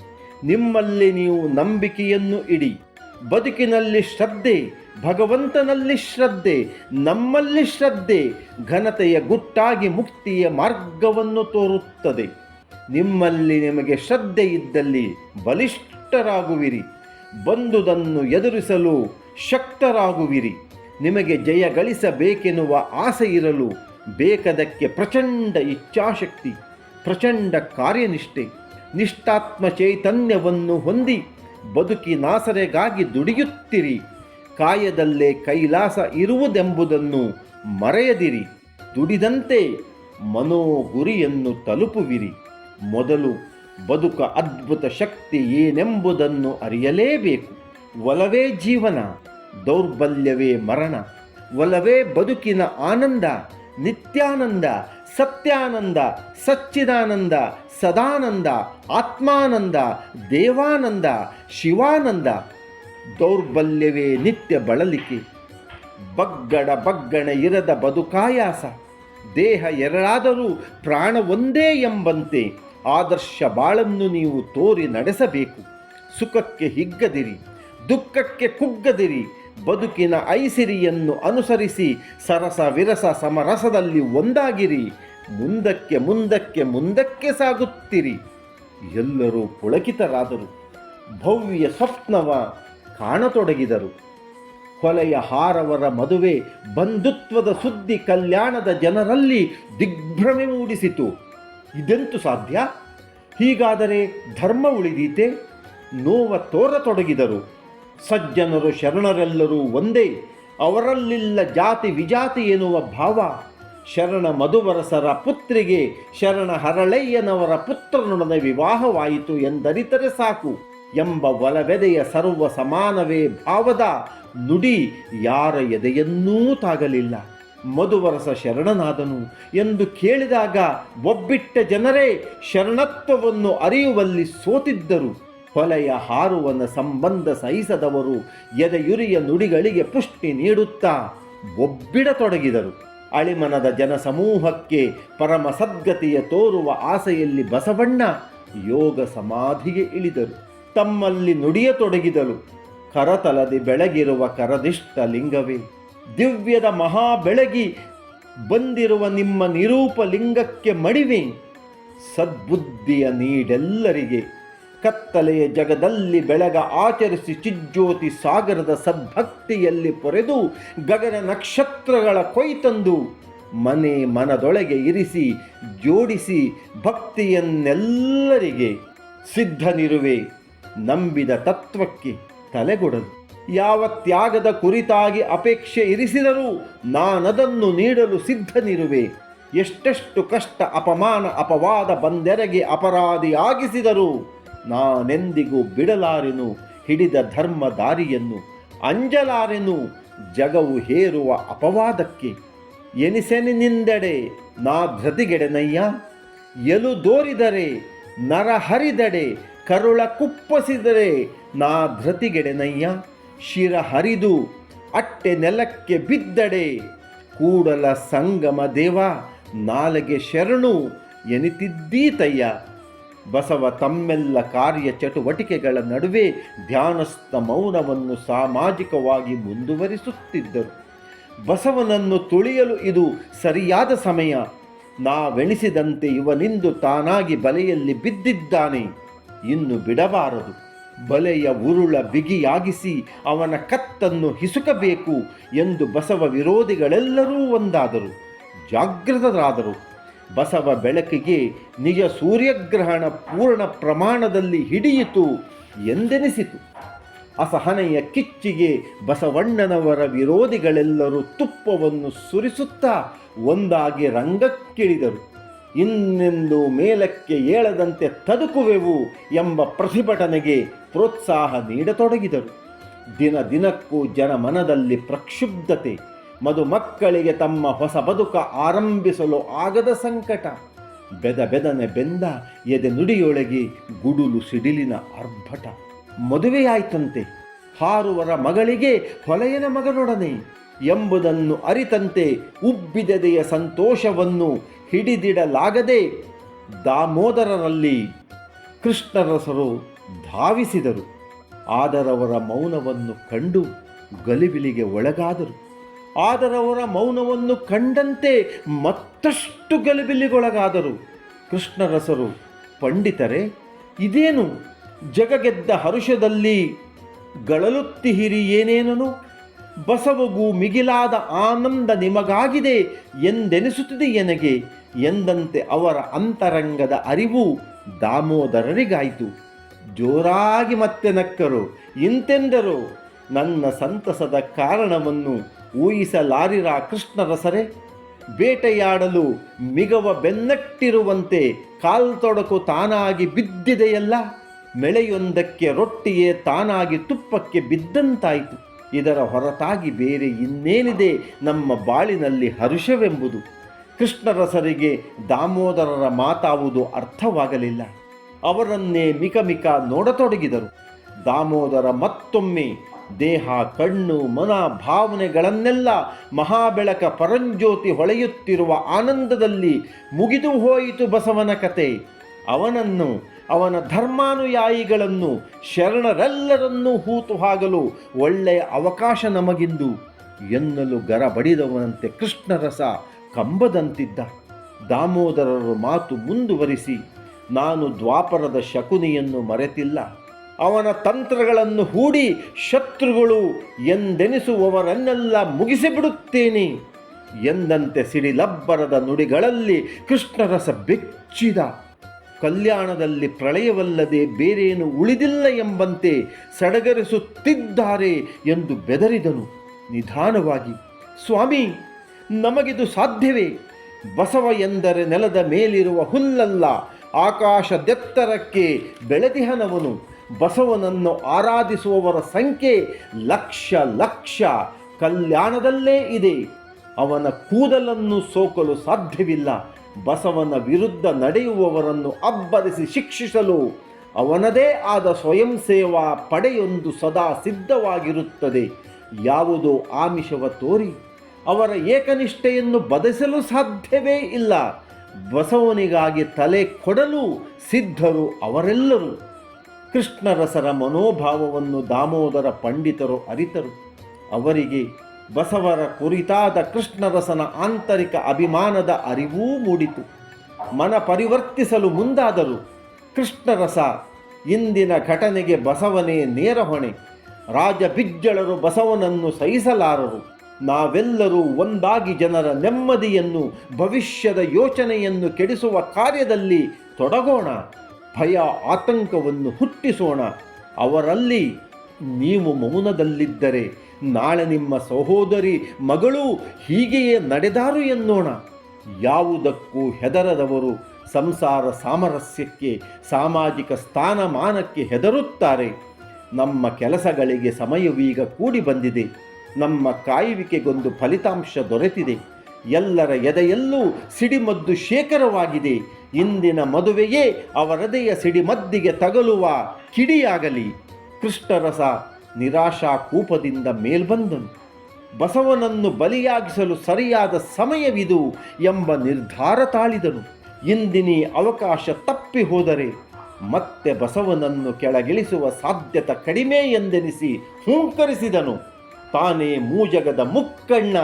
ನಿಮ್ಮಲ್ಲಿ ನೀವು ನಂಬಿಕೆಯನ್ನು ಇಡಿ. ಬದುಕಿನಲ್ಲಿ ಶ್ರದ್ಧೆ, ಭಗವಂತನಲ್ಲಿ ಶ್ರದ್ಧೆ, ನಮ್ಮಲ್ಲಿ ಶ್ರದ್ಧೆ ಘನತೆಯ ಗುಟ್ಟಾಗಿ ಮುಕ್ತಿಯ ಮಾರ್ಗವನ್ನು ತೋರುತ್ತದೆ. ನಿಮ್ಮಲ್ಲಿ ನಿಮಗೆ ಶ್ರದ್ಧೆ ಇದ್ದಲ್ಲಿ ಬಲಿಷ್ಠರಾಗುವಿರಿ, ಬಂದುದನ್ನು ಎದುರಿಸಲು ಶಕ್ತರಾಗುವಿರಿ. ನಿಮಗೆ ಜಯ ಗಳಿಸಬೇಕೆನ್ನುವ ಆಸೆ ಇರಲು ಬೇಕದಕ್ಕೆ ಪ್ರಚಂಡ ಇಚ್ಛಾಶಕ್ತಿ, ಪ್ರಚಂಡ ಕಾರ್ಯನಿಷ್ಠೆ, ನಿಷ್ಠಾತ್ಮ ಚೈತನ್ಯವನ್ನು ಹೊಂದಿ ಬದುಕಿನಾಸರೆಗಾಗಿ ದುಡಿಯುತ್ತಿರಿ. ಕಾಯದಲ್ಲೇ ಕೈಲಾಸ ಇರುವುದೆಂಬುದನ್ನು ಮರೆಯದಿರಿ. ದುಡಿದಂತೆ ಮನೋಗುರಿಯನ್ನು ತಲುಪುವಿರಿ. ಮೊದಲು ಬದುಕ ಅದ್ಭುತ ಶಕ್ತಿ ಏನೆಂಬುದನ್ನು ಅರಿಯಲೇಬೇಕು. ಒಲವೇ ಜೀವನ, ದೌರ್ಬಲ್ಯವೇ ಮರಣ. ಒಲವೇ ಬದುಕಿನ ಆನಂದ, ನಿತ್ಯಾನಂದ, ಸತ್ಯಾನಂದ, ಸಚ್ಚಿದಾನಂದ, ಸದಾನಂದ, ಆತ್ಮಾನಂದ, ದೇವಾನಂದ, ಶಿವಾನಂದ. ದೌರ್ಬಲ್ಯವೇ ನಿತ್ಯ ಬಳಲಿಕೆ, ಬಗ್ಗಣೆ ಇರದ ಬದುಕಾಯಾಸ. ದೇಹ ಎರಡಾದರೂ ಪ್ರಾಣ ಒಂದೇ ಎಂಬಂತೆ ಆದರ್ಶ ಬಾಳನ್ನು ನೀವು ತೋರಿ ನಡೆಸಬೇಕು. ಸುಖಕ್ಕೆ ಹಿಗ್ಗದಿರಿ, ದುಃಖಕ್ಕೆ ಕುಗ್ಗದಿರಿ. ಬದುಕಿನ ಐಸಿರಿಯನ್ನು ಅನುಸರಿಸಿ ಸರಸ ವಿರಸ ಸಮರಸದಲ್ಲಿ ಒಂದಾಗಿರಿ. ಮುಂದಕ್ಕೆ ಮುಂದಕ್ಕೆ ಮುಂದಕ್ಕೆ ಸಾಗುತ್ತಿರಿ. ಎಲ್ಲರೂ ಪುಳಕಿತರಾದರು. ಭವ್ಯ ಸ್ವಪ್ನವ ಕಾಣತೊಡಗಿದರು. ಹೊಲೆಯ ಹಾರವರ ಮದುವೆ, ಬಂಧುತ್ವದ ಸುದ್ದಿ ಕಲ್ಯಾಣದ ಜನರಲ್ಲಿ ದಿಗ್ಭ್ರಮೆ ಮೂಡಿಸಿತು. ಇದೆಂತು ಸಾಧ್ಯ? ಹೀಗಾದರೆ ಧರ್ಮ ಉಳಿದೀತೆ? ನೋವ ತೋರತೊಡಗಿದರು. ಸಜ್ಜನರು ಶರಣರೆಲ್ಲರೂ ಒಂದೇ, ಅವರಲ್ಲಿಲ್ಲ ಜಾತಿ ವಿಜಾತಿ ಎನ್ನುವ ಭಾವ. ಶರಣ ಮಧುವರಸರ ಪುತ್ರಿಗೆ ಶರಣ ಹರಳಯ್ಯನವರ ಪುತ್ರನೊಡನೆ ವಿವಾಹವಾಯಿತು ಎಂದರಿತರೆ ಸಾಕು ಎಂಬ ಒಲವೆದೆಯ ಸರ್ವ ಸಮಾನವೇ ಭಾವದ ನುಡಿ ಯಾರ ಎದೆಯನ್ನೂ ತಾಗಲಿಲ್ಲ. ಮಧುವರಸ ಶರಣನಾದನು ಎಂದು ಕೇಳಿದಾಗ ಒಬ್ಬಿಟ್ಟ ಜನರೇ ಶರಣತ್ವವನ್ನು ಅರಿಯುವಲ್ಲಿ ಸೋತಿದ್ದರು. ಹೊಲೆಯ ಹಾರುವನ ಸಂಬಂಧ ಸಹಿಸದವರು ಎದೆಯುರಿಯ ನುಡಿಗಳಿಗೆ ಪುಷ್ಟಿ ನೀಡುತ್ತಾ ಒಬ್ಬಿಡತೊಡಗಿದರು. ಅಳಿಮನದ ಜನಸಮೂಹಕ್ಕೆ ಪರಮ ಸದ್ಗತಿಯ ತೋರುವ ಆಸೆಯಲ್ಲಿ ಬಸವಣ್ಣ ಯೋಗ ಸಮಾಧಿಗೆ ಇಳಿದರು. ತಮ್ಮಲ್ಲಿ ನುಡಿಯತೊಡಗಿದರು. ಕರತಲದಿ ಬೆಳಗಿರುವ ಕರದಿಷ್ಟ ಲಿಂಗವೇ, ದಿವ್ಯದ ಮಹಾ ಬೆಳಗಿ ಬಂದಿರುವ ನಿಮ್ಮ ನಿರೂಪ ಲಿಂಗಕ್ಕೆ ಮಡಿವೆ. ಸದ್ಬುದ್ಧಿಯ ನೀಡೆಲ್ಲರಿಗೆ, ಕತ್ತಲೆಯ ಜಗದಲ್ಲಿ ಬೆಳಗ ಆಚರಿಸಿ ಚಿಜ್ಯೋತಿ ಸಾಗರದ ಸದ್ಭಕ್ತಿಯಲ್ಲಿ ಪೊರೆದು ಗಗನ ನಕ್ಷತ್ರಗಳ ಕೊಯ್ತಂದು ಮನೆ ಮನದೊಳಗೆ ಇರಿಸಿ ಜೋಡಿಸಿ ಭಕ್ತಿಯನ್ನೆಲ್ಲರಿಗೆ ಸಿದ್ಧನಿರುವೆ. ನಂಬಿದ ತತ್ವಕ್ಕೆ ತಲೆಗೊಡಲು ಯಾವ ತ್ಯಾಗದ ಕುರಿತಾಗಿ ಅಪೇಕ್ಷೆ ಇರಿಸಿದರೂ ನಾನದನ್ನು ನೀಡಲು ಸಿದ್ಧನಿರುವೆ. ಎಷ್ಟೆಷ್ಟು ಕಷ್ಟ ಅಪಮಾನ ಅಪವಾದ ಬಂದೆರಗೆ ಅಪರಾಧಿಯಾಗಿಸಿದರೂ ನಾನೆಂದಿಗೂ ಬಿಡಲಾರೆನು ಹಿಡಿದ ಧರ್ಮ ದಾರಿಯನ್ನು. ಅಂಜಲಾರೆನು ಜಗವು ಹೇರುವ ಅಪವಾದಕ್ಕೆ. ಎನಿಸೆನಿಂದೆಡೆ ನಾ ಧೃತಿಗೆಡೆನಯ್ಯ, ಎಲು ದೋರಿದರೆ ನರ ಹರಿದಡೆ ಕರುಳ ಕುಪ್ಪಸಿದರೆ ನಾ ಧೃತಿಗೆಡೆನಯ್ಯ. ಶಿರ ಹರಿದು ಅಟ್ಟೆ ನೆಲಕ್ಕೆ ಬಿದ್ದಡೆ ಕೂಡಲ ಸಂಗಮ ದೇವ ನಾಲೆಗೆ ಶರಣು ಎನಿತಿದ್ದೀತಯ್ಯ. ಬಸವ ತಮ್ಮೆಲ್ಲ ಕಾರ್ಯ ಚಟುವಟಿಕೆಗಳ ನಡುವೆ ಧ್ಯಾನಸ್ಥ ಮೌನವನ್ನು ಸಾಮಾಜಿಕವಾಗಿ ಮುಂದುವರಿಸುತ್ತಿದ್ದರು. ಬಸವನನ್ನು ತುಳಿಯಲು ಇದು ಸರಿಯಾದ ಸಮಯ. ನಾವೆಣಿಸಿದಂತೆ ಇವನಿಂದು ತಾನಾಗಿ ಬಲೆಯಲ್ಲಿ ಬಿದ್ದಿದ್ದಾನೆ, ಇನ್ನು ಬಿಡಬಾರದು. ಬಲೆಯ ಉರುಳ ಬಿಗಿಯಾಗಿಸಿ ಅವನ ಕತ್ತನ್ನು ಹಿಸುಕಬೇಕು ಎಂದು ಬಸವ ವಿರೋಧಿಗಳೆಲ್ಲರೂ ಒಂದಾದರು, ಜಾಗೃತರಾದರು. ಬಸವ ಬೆಳಕಿಗೆ ನಿಜ ಸೂರ್ಯಗ್ರಹಣ ಪೂರ್ಣ ಪ್ರಮಾಣದಲ್ಲಿ ಹಿಡಿಯಿತು ಎಂದೆನಿಸಿತು. ಅಸಹನೆಯ ಕಿಚ್ಚಿಗೆ ಬಸವಣ್ಣನವರ ವಿರೋಧಿಗಳೆಲ್ಲರೂ ತುಪ್ಪವನ್ನು ಸುರಿಸುತ್ತಾ ಒಂದಾಗಿ ರಂಗಕ್ಕಿಳಿದರು. ಇನ್ನೆಂದು ಮೇಲಕ್ಕೆ ಏಳದಂತೆ ತದುಕುವೆವು ಎಂಬ ಪ್ರತಿಭಟನೆಗೆ ಪ್ರೋತ್ಸಾಹ ನೀಡತೊಡಗಿದರು. ದಿನ ದಿನಕ್ಕೂ ಜನಮನದಲ್ಲಿ ಪ್ರಕ್ಷುಬ್ಧತೆ. ಮಧುಮಕ್ಕಳಿಗೆ ತಮ್ಮ ಹೊಸ ಬದುಕ ಆರಂಭಿಸಲು ಆಗದ ಸಂಕಟ. ಬೆದನೆ ಬೆಂದ ಎದೆ ನುಡಿಯೊಳಗೆ ಗುಡುಲು ಸಿಡಿಲಿನ ಆರ್ಭಟ. ಮದುವೆಯಾಯ್ತಂತೆ, ಹಾರುವರ ಮಗಳಿಗೆ ಹೊಲೆಯನ ಮಗನೊಡನೆ ಎಂಬುದನ್ನು ಅರಿತಂತೆ ಉಬ್ಬಿದೆದೆಯ ಸಂತೋಷವನ್ನು ಹಿಡಿದಿಡಲಾಗದೆ ದಾಮೋದರರಲ್ಲಿ ಕೃಷ್ಣರಸರು ಧಾವಿಸಿದರು. ಆದರವರ ಮೌನವನ್ನು ಕಂಡು ಗಲಿಬಿಲಿಗೆ ಒಳಗಾದರು. ಆದರವರ ಮೌನವನ್ನು ಕಂಡಂತೆ ಮತ್ತಷ್ಟು ಗಲಿಬಿಲಿಗೊಳಗಾದರು. ಕೃಷ್ಣರಸರು, ಪಂಡಿತರೇ, ಇದೇನು ಜಗಗೆದ್ದ ಹರುಷದಲ್ಲಿ ಗಳಲುತ್ತಿಹಿರಿ ಏನೇನನು? ಬಸವಗೂ ಮಿಗಿಲಾದ ಆನಂದ ನಿಮಗಾಗಿದೆ ಎಂದೆನಿಸುತ್ತದೆ ಎನಗೆ ಎಂದಂತೆ ಅವರ ಅಂತರಂಗದ ಅರಿವು ದಾಮೋದರರಿಗಾಯಿತು. ಜೋರಾಗಿ ಮತ್ತೆ ನಕ್ಕರು. ಇಂತೆಂದರು, ನನ್ನ ಸಂತಸದ ಕಾರಣವನ್ನು ಊಹಿಸಲಾರಿರ ಕೃಷ್ಣರಸರೇ, ಬೇಟೆಯಾಡಲು ಮಿಗವ ಬೆನ್ನಟ್ಟಿರುವಂತೆ ಕಾಲ್ತೊಡಕು ತಾನಾಗಿ ಬಿದ್ದಿದೆಯಲ್ಲ, ಮೆಳೆಯೊಂದಕ್ಕೆ ರೊಟ್ಟಿಯೇ ತಾನಾಗಿ ತುಪ್ಪಕ್ಕೆ ಬಿದ್ದಂತಾಯಿತು. ಇದರ ಹೊರತಾಗಿ ಬೇರೆ ಇನ್ನೇನಿದೆ ನಮ್ಮ ಬಾಳಿನಲ್ಲಿ ಹರುಷವೆಂಬುದು? ಕೃಷ್ಣರಸರಿಗೆ ದಾಮೋದರರ ಮಾತಾವುದು ಅರ್ಥವಾಗಲಿಲ್ಲ. ಅವರನ್ನೇ ಮಿಕ ನೋಡತೊಡಗಿದರು. ದಾಮೋದರ ಮತ್ತೊಮ್ಮೆ ದೇಹ, ಕಣ್ಣು, ಮನ, ಭಾವನೆಗಳನ್ನೆಲ್ಲ ಮಹಾಬೆಳಕ ಪರಂಜ್ಯೋತಿ ಹೊಳೆಯುತ್ತಿರುವ ಆನಂದದಲ್ಲಿ ಮುಗಿದು ಹೋಯಿತು ಬಸವನ ಕತೆ. ಅವನನ್ನು, ಅವನ ಧರ್ಮಾನುಯಾಯಿಗಳನ್ನು, ಶರಣರೆಲ್ಲರನ್ನೂ ಹೂತು ಹಾಗಲು ಒಳ್ಳೆಯ ಅವಕಾಶ ನಮಗಿಂದು ಎನ್ನಲು ಗರಬಡಿದವನಂತೆ ಕೃಷ್ಣರಸ ಕಂಬದಂತಿದ್ದ. ದಾಮೋದರರು ಮಾತು ಮುಂದುವರಿಸಿ, ನಾನು ದ್ವಾಪರದ ಶಕುನಿಯನ್ನು ಮರೆತಿಲ್ಲ. ಅವನ ತಂತ್ರಗಳನ್ನು ಹೂಡಿ ಶತ್ರುಗಳು ಎಂದೆನಿಸುವವರನ್ನೆಲ್ಲ ಮುಗಿಸಿಬಿಡುತ್ತೇನೆ ಎಂದಂತೆ ಸಿಡಿಲಬ್ಬರದ ನುಡಿಗಳಲ್ಲಿ ಕೃಷ್ಣರಸ ಬೆಚ್ಚಿದ. ಕಲ್ಯಾಣದಲ್ಲಿ ಪ್ರಳಯವಲ್ಲದೆ ಬೇರೇನು ಉಳಿದಿಲ್ಲ ಎಂಬಂತೆ ಸಡಗರಿಸುತ್ತಿದ್ದಾರೆ ಎಂದು ಬೆದರಿದನು. ನಿಧಾನವಾಗಿ, ಸ್ವಾಮಿ, ನಮಗಿದು ಸಾಧ್ಯವೇ? ಬಸವ ಎಂದರೆ ನೆಲದ ಮೇಲಿರುವ ಹುಲ್ಲಲ್ಲ, ಆಕಾಶದೆತ್ತರಕ್ಕೆ ಬೆಳೆದಿಹನವನು. ಬಸವನನ್ನು ಆರಾಧಿಸುವವರ ಸಂಖ್ಯೆ ಲಕ್ಷ ಲಕ್ಷ ಕಲ್ಯಾಣದಲ್ಲೇ ಇದೆ. ಅವನ ಕೂದಲನ್ನು ಸೋಕಲು ಸಾಧ್ಯವಿಲ್ಲ. ಬಸವನ ವಿರುದ್ಧ ನಡೆಯುವವರನ್ನು ಅಬ್ಬರಿಸಿ ಶಿಕ್ಷಿಸಲು ಅವನದೇ ಆದ ಸ್ವಯಂ ಸೇವಾ ಪಡೆಯೊಂದು ಸದಾ ಸಿದ್ಧವಾಗಿರುತ್ತದೆ. ಯಾವುದೋ ಆಮಿಷವ ತೋರಿ ಅವರ ಏಕನಿಷ್ಠೆಯನ್ನು ಬದಲಿಸಲು ಸಾಧ್ಯವೇ ಇಲ್ಲ. ಬಸವನಿಗಾಗಿ ತಲೆ ಕೊಡಲು ಸಿದ್ಧರು ಅವರೆಲ್ಲರೂ. ಕೃಷ್ಣರಸರ ಮನೋಭಾವವನ್ನು ದಾಮೋದರ ಪಂಡಿತರು ಅರಿತರು. ಅವರಿಗೆ ಬಸವರ ಕುರಿತಾದ ಕೃಷ್ಣರಸನ ಆಂತರಿಕ ಅಭಿಮಾನದ ಅರಿವೂ ಮೂಡಿತು. ಮನ ಪರಿವರ್ತಿಸಲು ಮುಂದಾದರು. ಕೃಷ್ಣರಸ, ಇಂದಿನ ಘಟನೆಗೆ ಬಸವನೇ ನೇರ ಹೊಣೆ. ರಾಜ ಬಿಜ್ಜಳರು ಬಸವನನ್ನು ಸಹಿಸಲಾರರು. ನಾವೆಲ್ಲರೂ ಒಂದಾಗಿ ಜನರ ನೆಮ್ಮದಿಯನ್ನು, ಭವಿಷ್ಯದ ಯೋಚನೆಯನ್ನು ಕೆಡಿಸುವ ಕಾರ್ಯದಲ್ಲಿ ತೊಡಗೋಣ. ಭಯ, ಆತಂಕವನ್ನು ಹುಟ್ಟಿಸೋಣ. ಅವರಲ್ಲಿ ನೀವು ಮೌನದಲ್ಲಿದ್ದರೆ ನಾಳೆ ನಿಮ್ಮ ಸಹೋದರಿ ಮಗಳು ಹೀಗೆಯೇ ನಡೆದಾರು ಎನ್ನೋಣ. ಯಾವುದಕ್ಕೂ ಹೆದರದವರು ಸಂಸಾರ ಸಾಮರಸ್ಯಕ್ಕೆ, ಸಾಮಾಜಿಕ ಸ್ಥಾನಮಾನಕ್ಕೆ ಹೆದರುತ್ತಾರೆ. ನಮ್ಮ ಕೆಲಸಗಳಿಗೆ ಸಮಯವೀಗ ಕೂಡಿ ಬಂದಿದೆ. ನಮ್ಮ ಕಾಯುವಿಕೆಗೊಂದು ಫಲಿತಾಂಶ ದೊರೆತಿದೆ. ಎಲ್ಲರ ಎದೆಯಲ್ಲೂ ಸಿಡಿಮದ್ದು ಶೇಖರವಾಗಿದೆ. ಇಂದಿನ ಮದುವೆಯೇ ಅವರದೆಯ ಸಿಡಿಮದ್ದಿಗೆ ತಗಲುವ ಕಿಡಿಯಾಗಲಿ. ಕೃಷ್ಣರಸ ನಿರಾಶಾ ಕೂಪದಿಂದ ಮೇಲ್ಬಂದನು. ಬಸವನನ್ನು ಬಲಿಯಾಗಿಸಲು ಸರಿಯಾದ ಸಮಯವಿದು ಎಂಬ ನಿರ್ಧಾರ ತಾಳಿದನು. ಇಂದಿನ ಅವಕಾಶ ತಪ್ಪಿ ಹೋದರೆ ಮತ್ತೆ ಬಸವನನ್ನು ಕೆಳಗಿಳಿಸುವ ಸಾಧ್ಯತೆ ಕಡಿಮೆ ಎಂದೆನಿಸಿ ಹೂಂಕರಿಸಿದನು. ತಾನೇ ಮೂಜಗದ ಮುಕ್ಕಣ್ಣ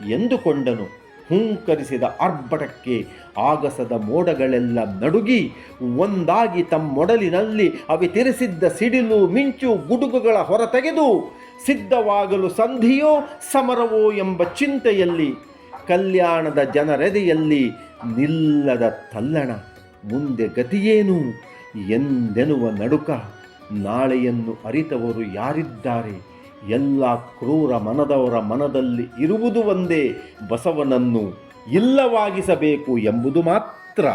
ಎಂದುಕೊಂಡನು. ಹೂಂಕರಿಸಿದ ಆರ್ಭಟಕ್ಕೆ ಆಗಸದ ಮೋಡಗಳೆಲ್ಲ ನಡುಗಿ ಒಂದಾಗಿ ತಮ್ಮೊಡಲಿನಲ್ಲಿ ಅವಿತಿರಿಸಿದ್ದ ಸಿಡಿಲು, ಮಿಂಚು, ಗುಡುಗುಗಳ ಹೊರತೆಗೆದು ಸಿದ್ಧವಾಗಲು ಸಂಧಿಯೋ ಸಮರವೋ ಎಂಬ ಚಿಂತೆಯಲ್ಲಿ ಕಲ್ಯಾಣದ ಜನರೆದೆಯಲ್ಲಿ ನಿಲ್ಲದ ತಲ್ಲಣ. ಮುಂದೆ ಗತಿಯೇನು ಎಂದೆನ್ನುವ ನಡುಕ. ನಾಳೆಯನ್ನು ಅರಿತವರು ಯಾರಿದ್ದಾರೆ? ಎಲ್ಲ ಕ್ರೂರ ಮನದವರ ಮನದಲ್ಲಿ ಇರುವುದು ಒಂದೇ, ಬಸವನನ್ನು ಇಲ್ಲವಾಗಿಸಬೇಕು ಎಂಬುದು ಮಾತ್ರ.